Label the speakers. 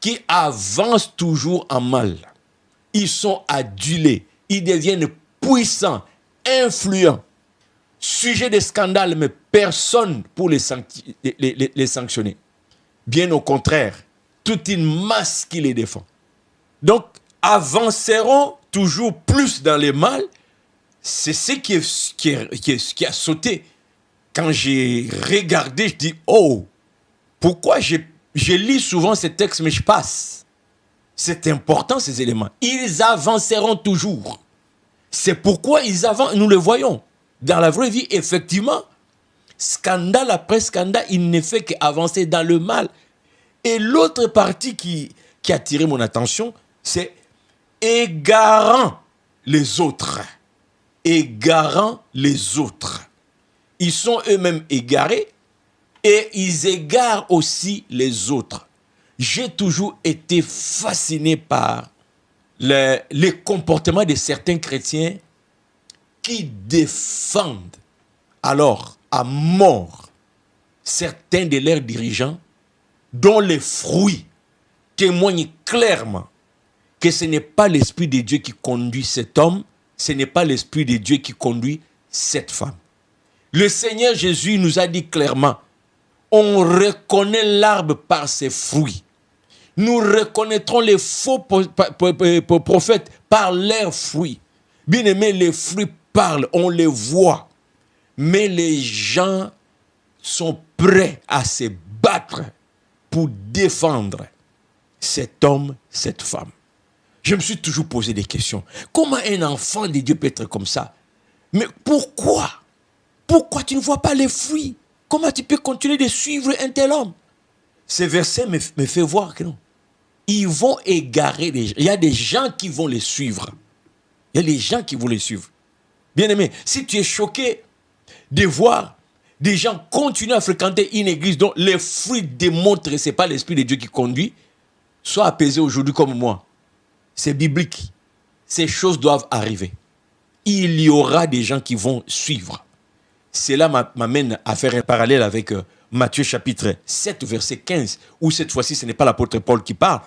Speaker 1: qui avancent toujours en mal. Ils sont adulés, ils deviennent puissants, influents, sujets de scandales, mais personne pour les sanctionner. Bien au contraire, toute une masse qui les défend. Donc, avanceront toujours plus dans le mal. C'est ce qui a sauté. Quand j'ai regardé, je dis, oh, pourquoi je lis souvent ces textes, mais je passe. C'est important, ces éléments. Ils avanceront toujours. C'est pourquoi ils avancent. Nous le voyons. Dans la vraie vie, effectivement, scandale après scandale, il ne fait qu'avancer dans le mal. Et l'autre partie qui a attiré mon attention, c'est égarant les autres. Égarant les autres. Ils sont eux-mêmes égarés et ils égarent aussi les autres. J'ai toujours été fasciné par les comportements de certains chrétiens qui défendent alors à mort certains de leurs dirigeants dont les fruits témoignent clairement que ce n'est pas l'Esprit de Dieu qui conduit cet homme, ce n'est pas l'Esprit de Dieu qui conduit cette femme. Le Seigneur Jésus nous a dit clairement, on reconnaît l'arbre par ses fruits. Nous reconnaîtrons les faux prophètes par leurs fruits. Bien aimé, les fruits parlent, on les voit. Mais les gens sont prêts à se battre pour défendre cet homme, cette femme. Je me suis toujours posé des questions. Comment un enfant de Dieu peut être comme ça? Mais pourquoi? Pourquoi tu ne vois pas les fruits? Comment tu peux continuer de suivre un tel homme? Ce verset me fait voir que non. Ils vont égarer les gens. Il y a des gens qui vont les suivre. Il y a des gens qui vont les suivre. Bien aimé, si tu es choqué de voir des gens continuer à fréquenter une église dont les fruits démontrent que ce n'est pas l'Esprit de Dieu qui conduit, sois apaisé aujourd'hui comme moi. C'est biblique. Ces choses doivent arriver. Il y aura des gens qui vont suivre. Cela m'amène à faire un parallèle avec Matthieu chapitre 7, verset 15, où cette fois-ci, ce n'est pas l'apôtre Paul qui parle,